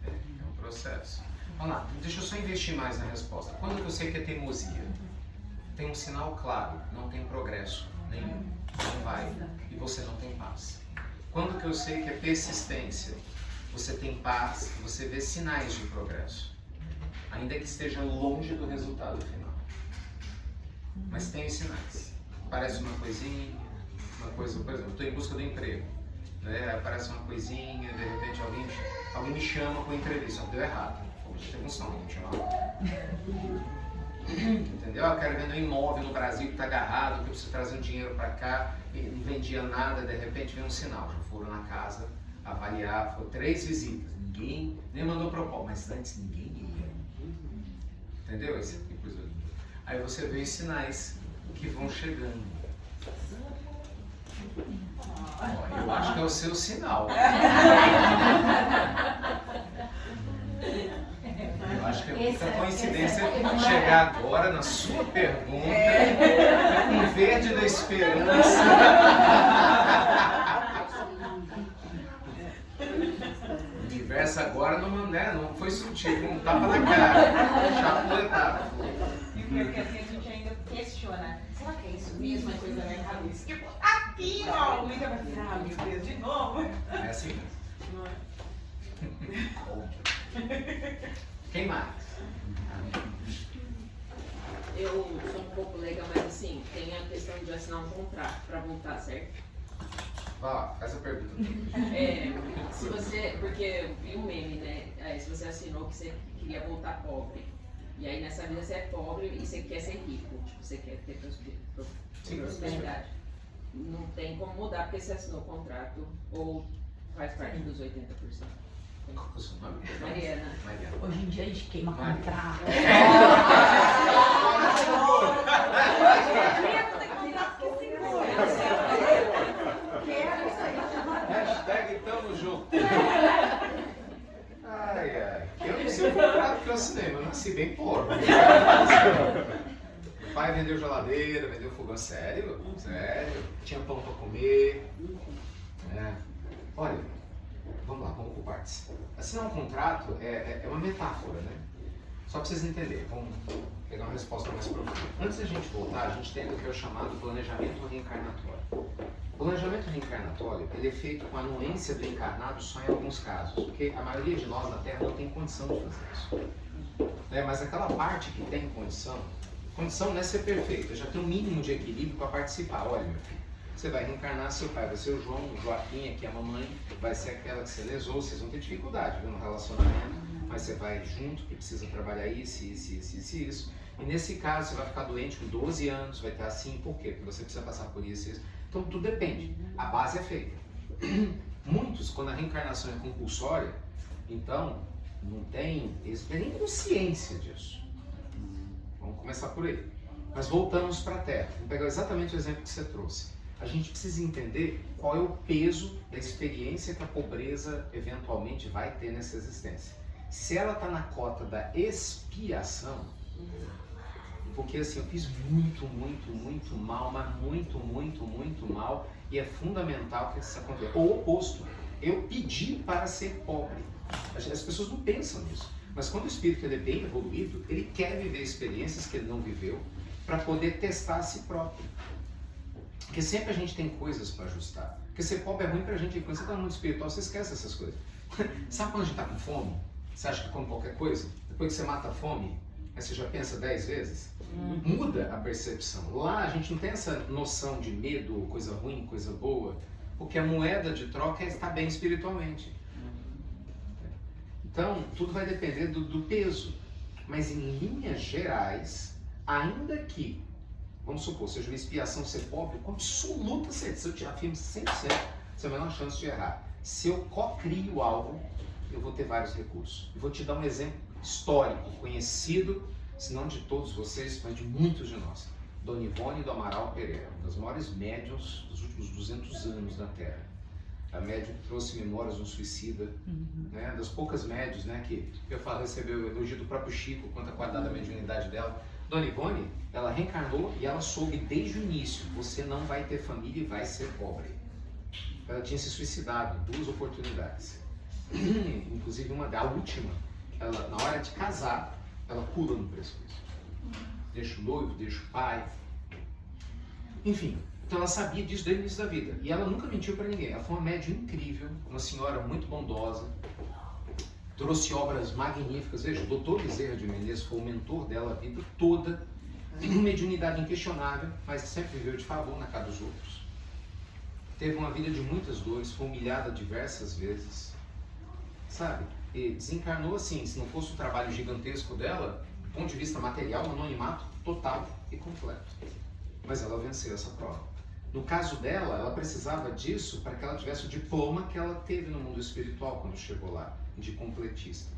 É um processo. Vamos lá, deixa eu só investir mais na resposta. Quando que eu sei que é teimosia? Tem um sinal claro, não tem progresso nenhum. Não vai, e você não tem paz. Quando que eu sei que é persistência? Você tem paz, você vê sinais de progresso, ainda que esteja longe do resultado final. Mas tem os sinais. Aparece uma coisinha, uma coisa, por exemplo, estou em busca do emprego, né? Aparece uma coisinha, de repente alguém me chama para entrevista, deu errado. Hoje tem função, não tinha nada. Entendeu? Eu quero vender um imóvel no Brasil que está agarrado, que eu preciso trazer um dinheiro para cá, e não vendia nada, de repente vem um sinal. Já foram na casa avaliar, foram 3 visitas, ninguém nem mandou proposta, mas antes ninguém ia. Entendeu? Esse tipo de coisa linda. Aí você vê os sinais que vão chegando. Eu acho que é o seu sinal. Eu acho que é muita coincidência chegar agora na sua pergunta com o verde da esperança. O universo agora não foi sutil, foi um tapa na cara, chapuletado. E o pior é que assim a gente ainda questiona. Será que é isso mesmo? É coisa da minha cabeça. Tipo, aqui, ó, o Mika vai virar, meu Deus, de novo. É assim mesmo. Quem mais? Eu sou um pouco leiga, mas assim, tem a questão de assinar um contrato para voltar, certo? Vai lá, faz a pergunta. Se você, porque eu vi um meme, né? Aí, se você assinou que você queria voltar pobre, e aí nessa vida você é pobre e você quer ser rico, tipo, você quer ter prosperidade. Não tem como mudar porque você assinou o contrato ou faz parte dos 80%. Qual que é o seu nome? Mariana. Hoje em dia a gente queima contrato. Tamo junto. Ai, ai. Eu não sei o contrato que eu assinei, mas eu nasci bem pobre. Meu pai vendeu geladeira, vendeu fogão. Sério? Sério. Tinha pão pra comer. É. Olha, vamos lá, vamos por partes. Assinar um contrato é uma metáfora, né? Só para vocês entenderem, vamos pegar uma resposta mais profunda. Antes da gente voltar, a gente tem o que é o chamado planejamento reencarnatório. O planejamento reencarnatório ele é feito com a anuência do encarnado só em alguns casos, porque a maioria de nós na Terra não tem condição de fazer isso. Mas aquela parte que tem condição não é ser perfeita, já tem um mínimo de equilíbrio para participar. Olha, meu filho, você vai reencarnar, seu pai vai ser o João, o Joaquim, aqui a mamãe, vai ser aquela que você lesou, vocês vão ter dificuldade no relacionamento, mas você vai junto, que precisa trabalhar isso. E nesse caso, você vai ficar doente com 12 anos, vai estar assim, por quê? Porque você precisa passar por isso e isso. Então tudo depende, a base é feita. Muitos, quando a reencarnação é compulsória, então eles não têm nem consciência disso. Vamos começar por aí. Mas voltamos para a Terra. Vou pegar exatamente o exemplo que você trouxe. A gente precisa entender qual é o peso da experiência que a pobreza eventualmente vai ter nessa existência. Se ela está na cota da expiação, porque assim, eu fiz muito mal, mas muito mal, e é fundamental que isso aconteça. Ou o oposto, eu pedi para ser pobre. As pessoas não pensam nisso, mas quando o espírito ele é bem evoluído, ele quer viver experiências que ele não viveu para poder testar a si próprio. Porque sempre a gente tem coisas para ajustar. Porque ser pobre é ruim pra gente, quando você está no mundo espiritual, você esquece essas coisas. Sabe quando a gente está com fome? Você acha que come qualquer coisa? Depois que você mata a fome, aí você já pensa 10 vezes? Muda a percepção. Lá a gente não tem essa noção de medo, coisa ruim, coisa boa, porque a moeda de troca é estar bem espiritualmente. Então, tudo vai depender do peso. Mas em linhas gerais, ainda que, vamos supor, seja uma expiação ser pobre, com absoluta certeza, se eu tirar filme 100%, você tem a menor chance de errar. Se eu co-crio algo, eu vou ter vários recursos. Eu vou te dar um exemplo histórico, conhecido, se não de todos vocês, mas de muitos de nós. Dona Ivone do Amaral Pereira, uma das maiores médiuns dos últimos 200 anos na Terra. A médium que trouxe memórias de um suicida, né, das poucas médiuns, né, que eu falo, recebeu o elogio do próprio Chico quanto à qualidade da mediunidade dela. Dona Ivone, ela reencarnou e ela soube desde o início, você não vai ter família e vai ser pobre. Ela tinha se suicidado em 2 oportunidades. Inclusive a última, ela, na hora de casar, ela pula no precipício. Deixa o noivo, deixa o pai. Enfim, então ela sabia disso desde o início da vida. E ela nunca mentiu para ninguém. Ela foi uma médium incrível, uma senhora muito bondosa. Trouxe obras magníficas. Veja, o Dr. Bezerra de Menezes foi o mentor dela a vida toda. Tem uma mediunidade inquestionável, mas sempre viveu de favor na casa dos outros. Teve uma vida de muitas dores, foi humilhada diversas vezes. Sabe? E desencarnou assim, se não fosse o trabalho gigantesco dela, do ponto de vista material, um anonimato total e completo. Mas ela venceu essa prova. No caso dela, ela precisava disso para que ela tivesse o diploma que ela teve no mundo espiritual quando chegou lá, de completista.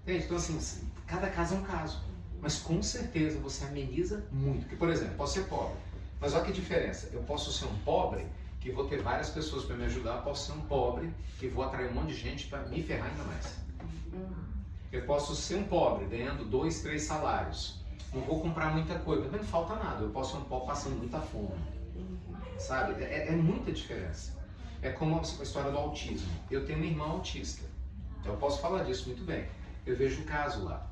Entende? Então assim, cada caso é um caso. Mas com certeza você ameniza muito. Porque, por exemplo, eu posso ser pobre, mas olha que diferença. Eu posso ser um pobre que vou ter várias pessoas para me ajudar, eu posso ser um pobre que vou atrair um monte de gente para me ferrar ainda mais. Eu posso ser um pobre ganhando 2, 3 salários, não vou comprar muita coisa, mas não falta nada, eu posso ser um pobre passando muita fome. Sabe? É muita diferença. É como a história do autismo. Eu tenho uma irmã autista, então eu posso falar disso muito bem. Eu vejo o caso lá.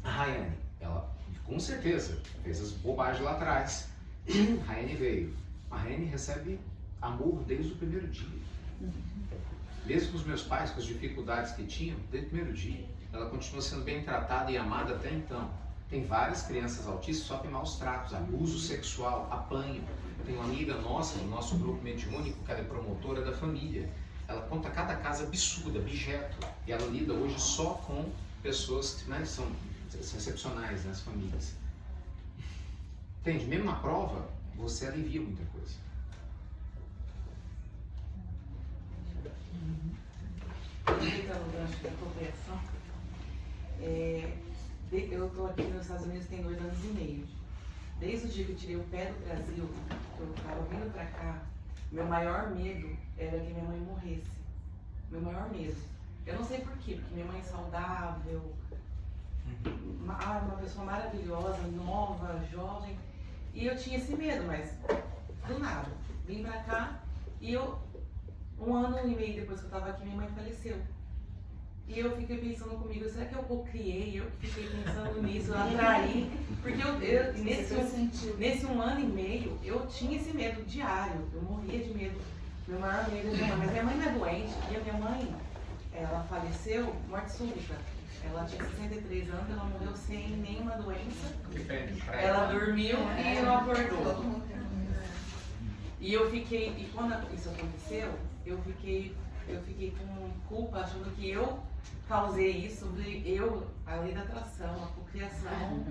A Rayane, ela com certeza fez as bobagens lá atrás. A Rayane veio. A Rayane recebe amor desde o primeiro dia. Mesmo com os meus pais, com as dificuldades que tinham, desde o primeiro dia. Ela continua sendo bem tratada e amada até então. Tem várias crianças autistas que sofrem maus tratos, abuso sexual, apanho. Tem uma amiga nossa, no nosso grupo mediúnico, que ela é promotora da família. Ela conta cada caso absurdo, abjeto. E ela lida hoje só com pessoas que, né, são excepcionais nas famílias. Entende? Mesmo na prova, você alivia muita coisa. Aproveitando o gancho da cooperação, eu estou aqui nos Estados Unidos tem 2 anos e meio. Desde o dia que eu tirei o pé do Brasil, que eu estava vindo para cá, meu maior medo era que minha mãe morresse. Meu maior medo. Eu não sei por quê, porque minha mãe é saudável, uma pessoa maravilhosa, nova, jovem. E eu tinha esse medo, mas do nada. Vim pra cá e eu, 1 ano e meio depois que eu tava aqui, minha mãe faleceu. E eu fiquei pensando comigo, será que eu cocriei? Eu que fiquei pensando nisso, eu atraí. Porque nesse 1 ano e meio, eu tinha esse medo diário. Eu morria de medo. Meu maior medo é minha mãe. Mas minha mãe não é doente. E a minha mãe, ela faleceu, morte súbita. Ela tinha 63 anos, ela morreu sem nenhuma doença. Ela dormiu e não acordou. E eu fiquei, e quando isso aconteceu, eu fiquei com culpa, achando que eu causei isso, eu, a lei da atração, a cocriação,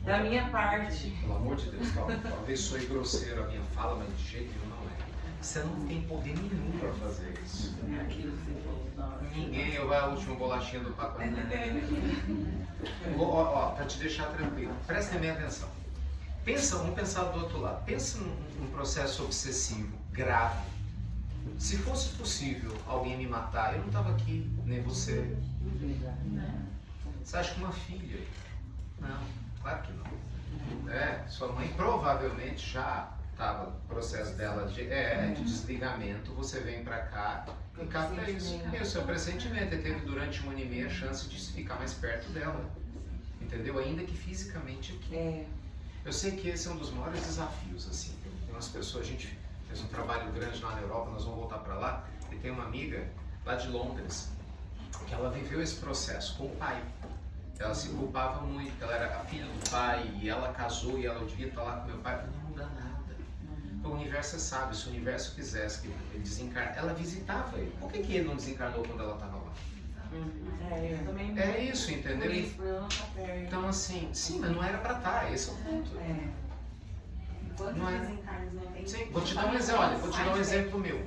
da minha parte. Pelo amor de Deus, talvez soe grosseiro a minha fala, mas de jeito nenhum não é. Você não tem poder nenhum para fazer isso. É aquilo que você falou na hora. Ninguém, eu a última bolachinha do pacote. Para te deixar tranquilo, prestem bem atenção. Vamos pensar do outro lado. Pensa num processo obsessivo, grave. Se fosse possível alguém me matar, eu não estava aqui, nem você. Você acha que uma filha? Não, claro que não. Sua mãe provavelmente já estava no processo dela de desligamento. Você vem para cá e capta isso. E o seu pressentimento. Ele teve durante 1 ano e meio a chance de ficar mais perto dela. Entendeu? Ainda que fisicamente aqui. Eu sei que esse é um dos maiores desafios, assim. Tem umas pessoas, a gente fez um trabalho grande lá na Europa, nós vamos voltar para lá, e tem uma amiga lá de Londres, que ela viveu esse processo com o pai. Ela se culpava muito, ela era a filha do pai, e ela casou, e ela devia estar lá com meu pai, mas não muda nada. Então, o universo é sábio, se o universo quisesse que ele desencarnasse, ela visitava ele. Por que ele não desencarnou quando ela estava lá? Eu também. É isso, entendeu? Por isso, por eu não estar perto. Então, assim, sim, mas não era para estar, esse é o ponto. Quantos Não é? desencarnos não tem? Sim, vou te dar um exemplo, olha, vou te dar um exemplo meu.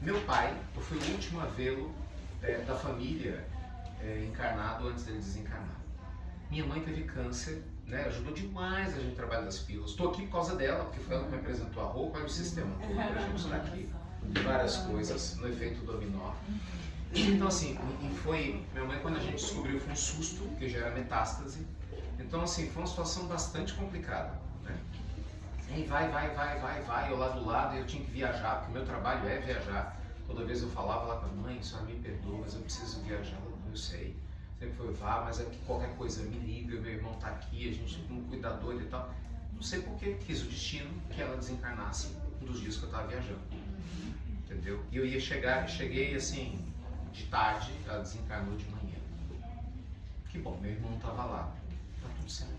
Meu pai, eu fui o último a vê-lo da família encarnado antes dele desencarnar. Minha mãe teve câncer, né? Ajudou demais a gente no trabalho das pílulas. Estou aqui por causa dela, porque foi ela que me apresentou a roupa e o sistema todo para a gente estar aqui. Várias coisas, no efeito dominó. Então assim, minha mãe quando a gente descobriu foi um susto, porque já era metástase. Então assim, foi uma situação bastante complicada, né? E vai, eu lá do lado, e eu tinha que viajar, porque o meu trabalho é viajar. Toda vez eu falava lá com a mãe, senhora me perdoa, mas eu preciso viajar. Ela, eu sei. Sempre foi, vá, mas é que qualquer coisa me liga, meu irmão tá aqui, a gente tem um cuidador e tal. Não sei por que quis o destino que ela desencarnasse um dos dias que eu tava viajando. Entendeu? E eu cheguei assim, de tarde, ela desencarnou de manhã. Que bom, meu irmão tava lá. Tá tudo certo.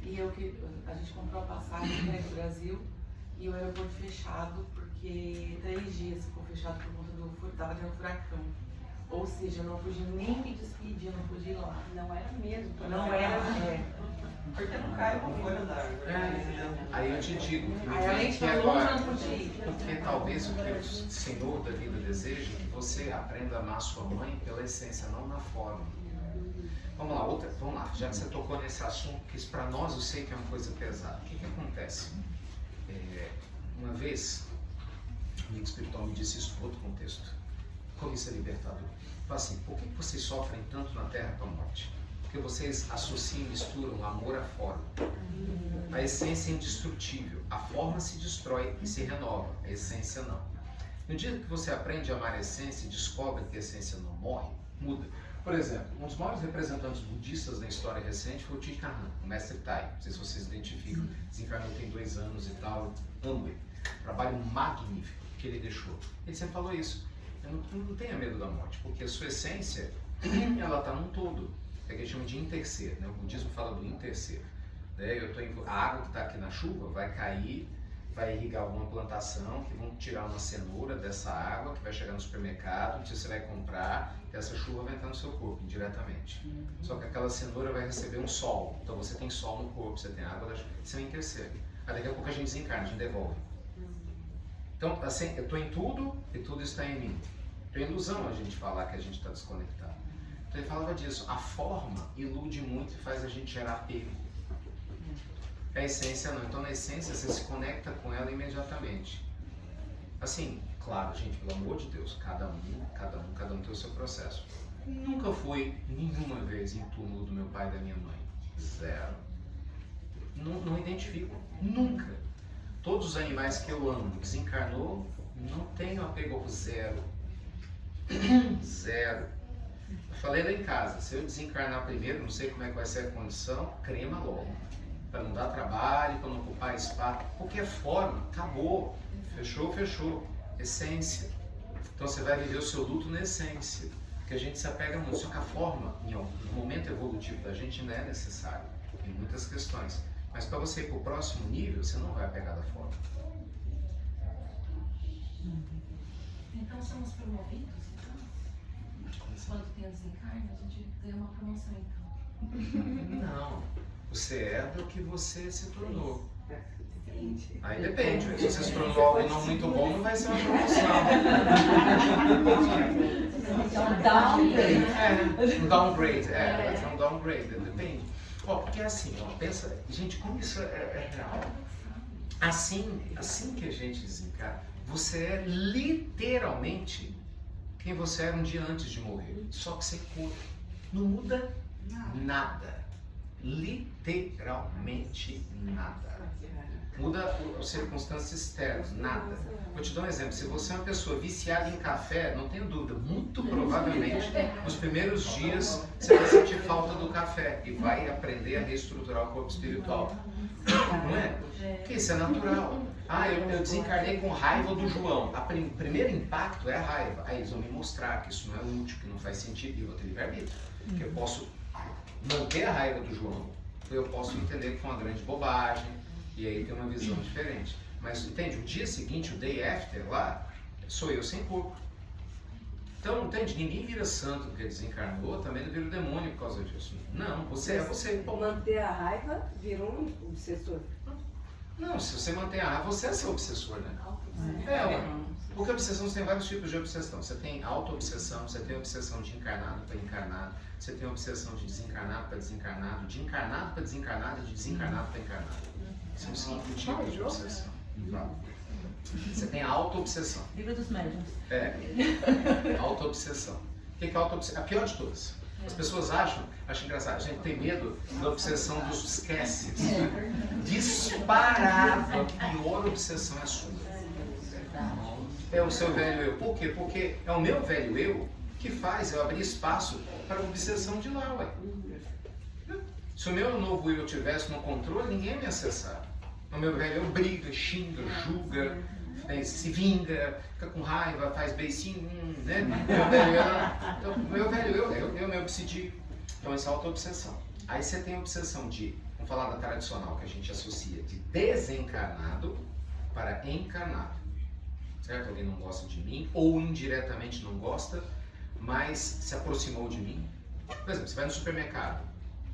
E a gente comprou a passagem para ir pro Brasil e o aeroporto fechado, porque 3 dias ficou fechado por conta tava tendo furacão. Ou seja, eu não podia nem me despedir, eu não podia ir lá. Não era mesmo. Não era, Porque não cai com folha d'água. Aí eu te digo, Aí a gente falou, não podia ir. porque talvez o que o Senhor da vida deseja é que você aprenda a amar sua mãe pela essência, não na forma. Vamos lá, já que você tocou nesse assunto, que isso para nós eu sei que é uma coisa pesada. O que acontece? Uma vez, o amigo espiritual me disse isso em outro contexto, como isso é libertador. Fala assim, por que vocês sofrem tanto na Terra com a morte? Porque vocês associam e misturam amor à forma. A essência é indestrutível, a forma se destrói e se renova, a essência não. No dia que você aprende a amar a essência e descobre que a essência não morre, muda. Por exemplo, um dos maiores representantes budistas da história recente foi o Thich Nhat Hanh, o mestre Tai. Não sei se vocês identificam, desencarnou tem 2 anos e tal, amo ele. Trabalho magnífico que ele deixou. Ele sempre falou isso, não tenha medo da morte, porque a sua essência, ela está num todo. É que a gente chama de interser, né? O budismo fala do interser. A água que está aqui na chuva vai cair, vai irrigar alguma plantação, que vão tirar uma cenoura dessa água, que vai chegar no supermercado, que você vai comprar, e essa chuva vai entrar no seu corpo indiretamente. Só que aquela cenoura vai receber um sol, então você tem sol no corpo, você tem água da chuva, você é um interser. Aí daqui a pouco a gente desencarna, a gente devolve. Então, assim, eu estou em tudo e tudo está em mim. É ilusão a gente falar que a gente está desconectado. Então ele falava disso, a forma ilude muito e faz a gente gerar apego. A essência não. Então na essência você se conecta com ela imediatamente. Assim, Claro, gente, pelo amor de Deus, cada um tem o seu processo. Nunca fui nenhuma vez em túmulo do meu pai e da minha mãe. Zero. Não identifico. Nunca. Todos os animais que eu amo desencarnou, não tenho apego zero. Zero. Eu falei lá em casa, se eu desencarnar primeiro, não sei como é que vai ser a condição, crema logo. Para não dar trabalho, para não ocupar espaço. Qualquer forma, acabou. Fechou, fechou. Essência. Então você vai viver o seu luto na essência. Porque a gente se apega muito. Só que a forma, no momento evolutivo da gente, ainda é necessária. Em muitas questões. Mas para você ir para o próximo nível, você não vai apegar da forma. Então somos promovidos, então? Quando tem o desencarne, a gente ganha uma promoção, então. Não. Você herda o que você se tornou. Depende. Aí depende. Se você se tornou algo não muito bom, não vai ser uma promoção. É um downgrade. Um downgrade. Vai ser um downgrade. Depende. Porque assim, pensa, gente, como isso é real. Assim que a gente desencarna, você é literalmente quem você era um dia antes de morrer. Só que você cura. Não muda nada. Literalmente nada. Muda as circunstâncias externas, nada. Vou te dar um exemplo. Se você é uma pessoa viciada em café, não tenho dúvida, muito provavelmente, nos primeiros dias, você vai sentir falta do café e vai aprender a reestruturar o corpo espiritual. Não é? Porque isso é natural. Eu desencarnei com raiva do João. O primeiro impacto é a raiva. Aí eles vão me mostrar que isso não é útil, que não faz sentido, e eu vou ter livre-arbítrio. Que eu posso manter a raiva do João, eu posso entender que foi uma grande bobagem, e aí tem uma visão diferente. Mas entende, o dia seguinte, o day after lá, sou eu sem corpo. Então, entende, ninguém vira santo porque desencarnou, também não vira demônio por causa disso. Não, você é você. Manter a raiva virou um obsessor. Não, se você mantém a raiva, você é seu obsessor, né? Porque obsessão, você tem vários tipos de obsessão. Você tem auto-obsessão, você tem obsessão de encarnado para encarnado, você tem obsessão de desencarnado para desencarnado, de encarnado para desencarnado e de desencarnado para encarnado. São 5 tipos de obsessão. Você tem a auto-obsessão. Livro dos médiuns. Auto-obsessão. O que é auto-obsessão? A pior de todas. As pessoas acham engraçado, a gente tem medo da obsessão dos esqueces. Disparado, a pior obsessão é a sua. É o seu velho eu. Por quê? Porque é o meu velho eu que faz eu abrir espaço para a obsessão de lá, ué. Se o meu novo eu tivesse no controle, ninguém ia me acessar. O meu velho eu briga, xinga, julga, se vinga, fica com raiva, faz beicinho, né? Meu velho eu me obsedi. Então essa é a auto-obsessão. Aí você tem a obsessão de, vamos falar da tradicional, que a gente associa de desencarnado para encarnado. Certo? Alguém não gosta de mim, ou indiretamente não gosta, mas se aproximou de mim. Por exemplo, você vai no supermercado,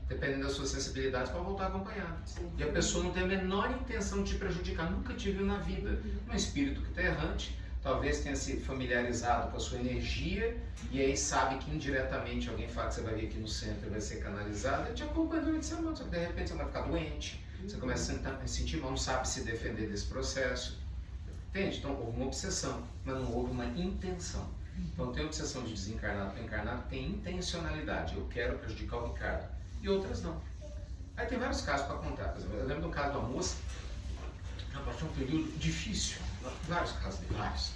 dependendo das suas sensibilidades, para voltar acompanhado. E a pessoa não tem a menor intenção de te prejudicar, nunca te viu na vida. Um espírito que está errante, talvez tenha se familiarizado com a sua energia, e aí sabe que indiretamente alguém fala que você vai vir aqui no centro e vai ser canalizado, e te acompanha durante a semana, só que de repente você vai ficar doente, você começa a sentir mal, não sabe se defender desse processo. Entende? Então houve uma obsessão, mas não houve uma intenção. Então tem obsessão de desencarnado para encarnado, tem intencionalidade, eu quero prejudicar o Ricardo, e outras não. Aí tem vários casos para contar. Por exemplo, eu lembro de um caso de uma moça, ela passou um período difícil, vários casos de vários,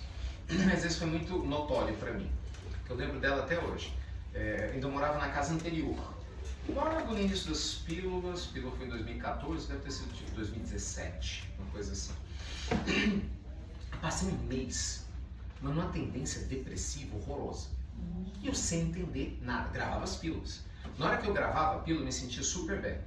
mas esse foi muito notório para mim, que eu lembro dela até hoje. Ainda eu morava na casa anterior, logo no início das pílulas, a pílula foi em 2014, deve ter sido tipo 2017, uma coisa assim. Passei um mês, mas numa tendência depressiva horrorosa. E eu sem entender nada, gravava as pílulas. Na hora que eu gravava a pílula, eu me sentia super bem.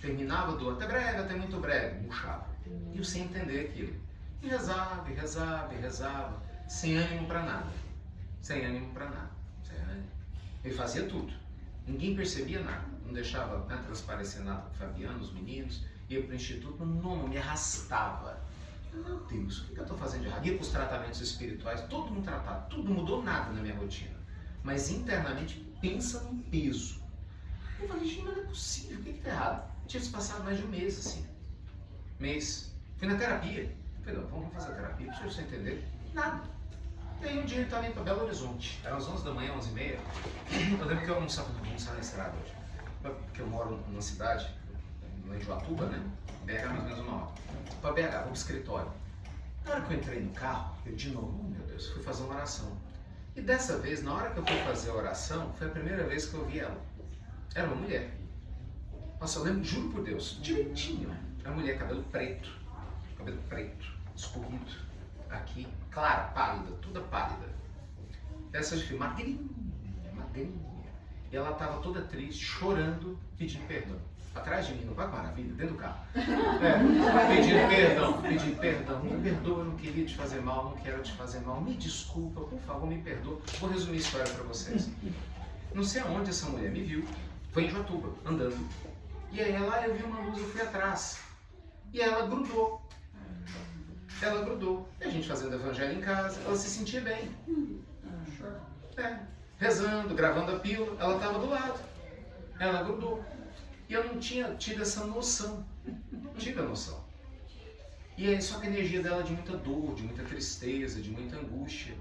Terminava do até breve, até muito breve, murchava. E eu sem entender aquilo. E rezava, e rezava, e rezava, sem ânimo pra nada. Sem ânimo pra nada. Sem ânimo. Eu fazia tudo. Ninguém percebia nada. Não deixava transparecer nada com o Fabiano, os meninos. Ia pro instituto, não me arrastava. Meu Deus, o que eu estou fazendo de errado? Ia para os tratamentos espirituais, todo mundo tratado, tudo não mudou nada na minha rotina. Mas internamente pensa num peso. Eu falei, gente, mas não é possível, o que está errado? Eu tinha se passado mais de um mês assim. Fui na terapia. Eu falei, não, vamos fazer a terapia, deixa eu entender. Nada. Daí um dia ele estava indo para Belo Horizonte, era às 11 da manhã, 11h30. Eu lembro que eu almoçava na estrada hoje, porque eu moro numa cidade, em Joatuba, né? BH mais ou menos 1 hora. Para BH, vou pro escritório. Na hora que eu entrei no carro, eu de novo, oh, meu Deus, fui fazer uma oração. E dessa vez, na hora que eu fui fazer a oração, foi a primeira vez que eu vi ela. Era uma mulher. Nossa, eu lembro, juro por Deus, direitinho. Era uma mulher, cabelo preto, escorrido, aqui, clara, pálida, toda pálida. Essa de filme, magrinha. E ela estava toda triste, chorando, pedindo perdão. Atrás de mim, não vai com maravilha, dentro do carro. Pedindo perdão. Me perdoa, eu não queria te fazer mal, não quero te fazer mal. Me desculpa, por favor, me perdoa. Vou resumir a história para vocês. Não sei aonde essa mulher me viu, foi em Joatuba, andando. E aí ela, eu vi uma luz, eu fui atrás. E ela grudou. E a gente fazendo evangelho em casa, ela se sentia bem. Rezando, gravando a pílula, ela estava do lado. Ela grudou. E eu não tinha tido essa noção. Não tive a noção. E aí, só que a energia dela é de muita dor, de muita tristeza, de muita angústia.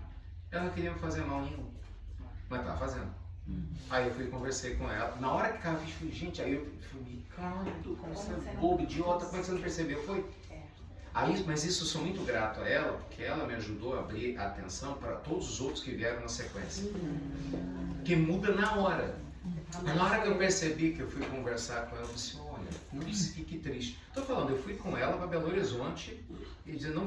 Ela não queria me fazer mal nenhum. Mas estava fazendo. Aí eu fui e conversei com ela. Na hora que ela viu, eu falei, gente, aí eu falei, Ricardo, como você é bobo, idiota, como é que você não percebeu? Foi. Aí, mas isso eu sou muito grato a ela, porque ela me ajudou a abrir a atenção para todos os outros que vieram na sequência. Que muda na hora. Mas na hora que eu percebi que eu fui conversar com ela, eu disse, olha, não fique triste. Estou falando, eu fui com ela para Belo Horizonte e disse, não